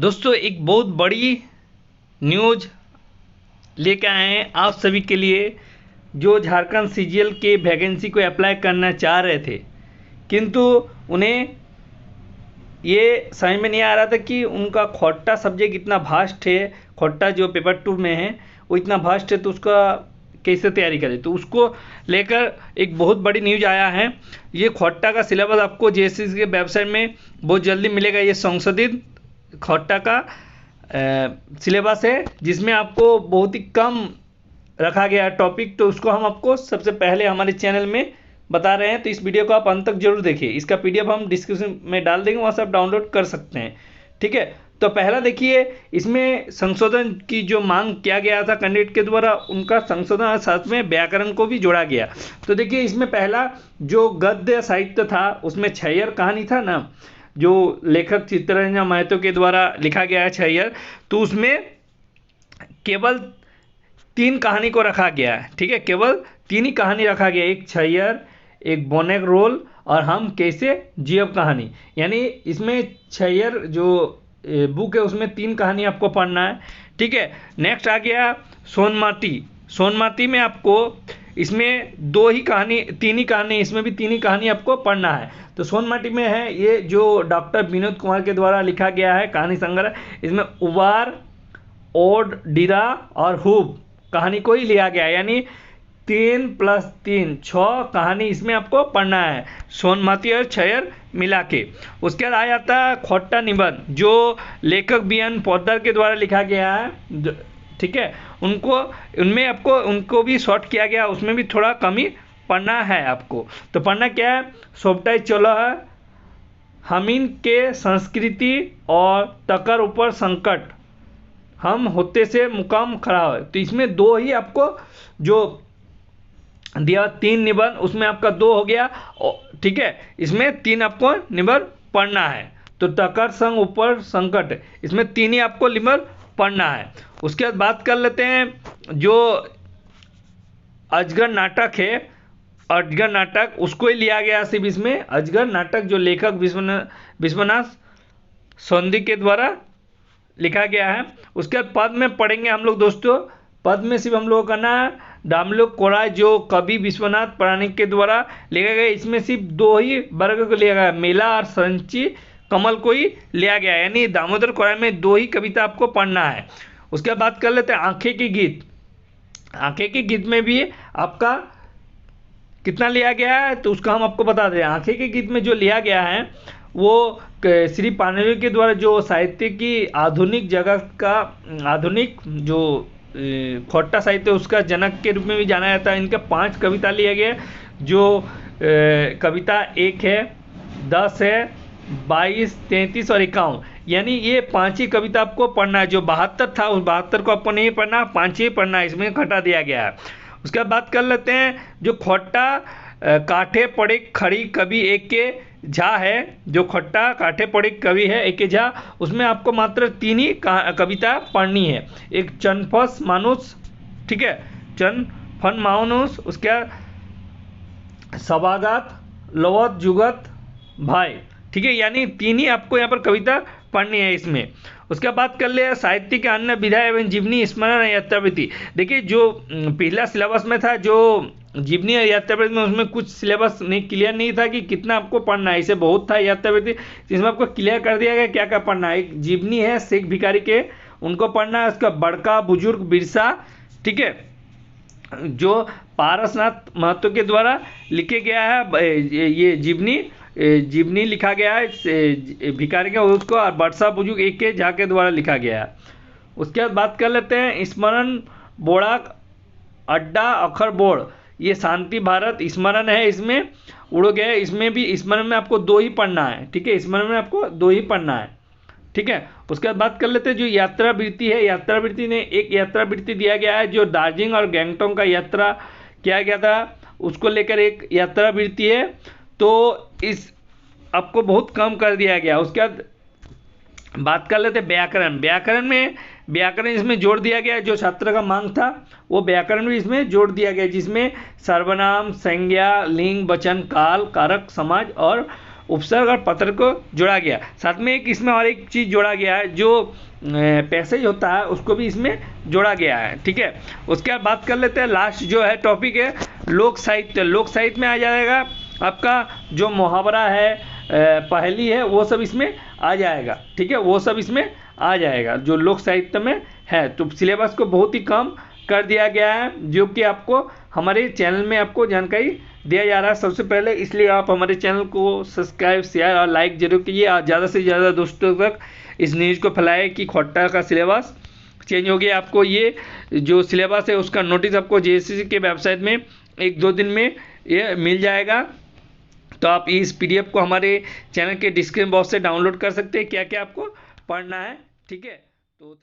दोस्तों एक बहुत बड़ी न्यूज़ लेके आए हैं आप सभी के लिए, जो झारखंड सीजीएल के वैकेंसी को अप्लाई करना चाह रहे थे, किंतु उन्हें ये समझ में नहीं आ रहा था कि उनका खोट्टा सब्जेक्ट इतना भास्ट है। खोट्टा जो पेपर 2 में है वो इतना भास्ट है, तो उसका कैसे तैयारी करें। तो उसको लेकर एक बहुत बड़ी न्यूज आया है। ये खोट्टा का सिलेबस आपको जेएसएससी के वेबसाइट में बहुत जल्दी मिलेगा। ये संशोधित खोट्टा का सिलेबस है, जिसमें आपको बहुत ही कम रखा गया है टॉपिक। तो उसको हम आपको सबसे पहले हमारे चैनल में बता रहे हैं, तो इस वीडियो को आप अंत तक जरूर देखिए। इसका पीडीएफ हम डिस्क्रिप्शन में डाल देंगे, वहाँ से आप डाउनलोड कर सकते हैं। ठीक है, तो पहला देखिए, इसमें संशोधन की जो मांग किया गया था कैंडिडेट के द्वारा, उनका संशोधन साथ में व्याकरण को भी जोड़ा गया। तो देखिए, इसमें पहला जो गद्य साहित्य था उसमें छैयर कहानी था ना, जो लेखक चित्तरंजन महतो के द्वारा लिखा गया है छैयर, तो उसमें केवल 3 कहानी को रखा गया है। ठीक है, केवल 3 ही कहानी रखा गया, एक छैयर, एक बोनेक रोल और हम कैसे जियब कहानी। यानी इसमें छैयर जो बुक है उसमें 3 कहानी आपको पढ़ना है। ठीक है, नेक्स्ट आ गया सोनमाटी। सोनमाटी में आपको इसमें 2 ही कहानी, 3 ही कहानी, इसमें भी 3 ही कहानी आपको पढ़ना है। तो सोनमाटी में है ये जो डॉक्टर विनोद कुमार के द्वारा लिखा गया है कहानी संग्रह। इसमें उबार, ओड, डिरा और हुब कहानी को ही लिया गया है, यानी 3 + 3 6 कहानी इसमें आपको पढ़ना है, सोनमाटी और छैयर मिला के। उसके बाद आ जाता है खोट्टा निबंध, जो लेखक बीएन पोद्दार के द्वारा लिखा गया है। ठीक है, उनमें आपको उनको भी शॉर्ट किया गया, उसमें भी थोड़ा कमी पढ़ना है आपको। तो पढ़ना क्या है, सोबटाई चलो है, हमीन के संस्कृति और तकर ऊपर संकट, हम होते से मुकाम खड़ा हो। तो इसमें 2 ही आपको जो दिया 3 निबंध, उसमें आपका 2 हो गया। ठीक है, इसमें 3 आपको निबंध पढ़ना है। तो तकर संग ऊपर संकट, इसमें 3 ही आपको निबंध पढ़ना है। उसके बाद बात कर लेते हैं जो अजगर नाटक है, अजगर नाटक उसको ही लिया गया सिर्फ इसमें। अजगर नाटक जो लेखक विश्वनाथ सोंदी के द्वारा लिखा गया है। उसके बाद पद में पढ़ेंगे हम लोग दोस्तों। पद में सिर्फ हम लोगों का ना दामलोक कोराय जो कवि विश्वनाथ प्राणिक के द्वारा लिखा गया, इसमें सिर्फ 2 ही वर्ग को लिया गया, मेला और संची कमल को ही लिया गया, यानी दामोदर कोराय में 2 ही कविता आपको पढ़ना है। उसके बाद बात कर लेते हैं आंखें की गीत। आंखें की गीत में भी आपका कितना लिया गया है, तो उसका हम आपको बता दें। आंखें के गीत में जो लिया गया है वो श्री पाणिनि के द्वारा, जो साहित्य की आधुनिक जगत का, आधुनिक जो खोट्टा साहित्य उसका जनक के रूप में भी जाना जाता है। इनके 5 कविता लिए गए, जो कविता 1 है, 10 है, 22, 33 और 51, यानी ये 5 ही कविता आपको पढ़ना है। जो 72 था उस 72 को आपको नहीं पढ़ना, 5 ही पढ़ना है, इसमें घटा दिया गया है। उसके बाद बात कर लेते हैं जो खोट्टा काठे पड़े खड़ी कवि एक के झा है, जो खोट्टा काठे पड़े कवि है एक के झा, उसमें आपको मात्र 3 ही कविता पढ़नी है। एक चनफस मानुस, ठीक है, चनफन मानुस, उसके सवागत, लवत जुगत भाई। ठीक है, यानी 3 ही आपको यहाँ पर कविता पढ़नी है इसमें। उसके बाद कर ले साहित्य के अन्य विधा एवं जीवनी स्मरण यात्रावृत्ति। देखिए, जो पहला सिलेबस में था जो जीवनी और यात्रावृत्ति में, उसमें कुछ सिलेबस नहीं क्लियर नहीं था कि कितना आपको पढ़ना है, इसे बहुत था यात्रावृत्ति, इसमें आपको क्लियर कर दिया गया क्या क्या पढ़ना है। एक जीवनी है शेख भिखारी के, उनको पढ़ना है। उसका बड़का बुजुर्ग बिरसा, ठीक है, जो पारसनाथ महतो के द्वारा लिखे गया है, ये जीवनी लिखा गया है भिखारी का, उसको, और बरसा बुजुर्ग एक के झा के द्वारा लिखा गया है। उसके बाद बात कर लेते हैं स्मरण बोड़ाक अड्डा अखर बोड़, ये शांति भारत स्मरण है, इसमें उड़ गए, इसमें भी स्मरण में आपको 2 ही पढ़ना है। ठीक है, स्मरण में आपको 2 ही पढ़ना है। ठीक है, उसके बाद बात कर लेते हैं जो यात्रावृत्ति है। यात्रावृत्ति ने एक यात्रावृत्ति दिया गया है, जो दार्जिलिंग और गैंगटॉक का यात्रा किया गया था, उसको लेकर एक यात्रावृत्ति है। तो इस आपको बहुत कम कर दिया गया। उसके बाद बात कर लेते हैं व्याकरण। व्याकरण इसमें जोड़ दिया गया, जो छात्र का मांग था वो व्याकरण भी इसमें जोड़ दिया गया, जिसमें सर्वनाम, संज्ञा, लिंग, वचन, काल, कारक, समाज और उपसर्ग और पत्र को जोड़ा गया। साथ में एक इसमें और एक चीज़ जोड़ा गया है, जो पैसेज होता है उसको भी इसमें जोड़ा गया है। ठीक है, उसके बाद बात कर लेते हैं, लास्ट जो है टॉपिक है लोक साहित्य। लोक साहित्य में आ जाएगा आपका जो मुहावरा है, पहेली है, वो सब इसमें आ जाएगा। ठीक है, वो सब इसमें आ जाएगा जो लोक साहित्य में है। तो सिलेबस को बहुत ही कम कर दिया गया है, जो कि आपको हमारे चैनल में आपको जानकारी दिया जा रहा है सबसे पहले। इसलिए आप हमारे चैनल को सब्सक्राइब, शेयर और लाइक जरूर कीजिए। आप ज़्यादा से ज़्यादा दोस्तों तक इस न्यूज़ को फैलाएं कि खोट्टा का सिलेबस चेंज हो गया। आपको ये जो सिलेबस है उसका नोटिस आपको जेएसएससी के वेबसाइट में 1-2 दिन में ये मिल जाएगा। तो आप इस PDF को हमारे चैनल के डिस्क्रिप्शन बॉक्स से डाउनलोड कर सकते हैं, क्या क्या आपको पढ़ना है। ठीक है, तो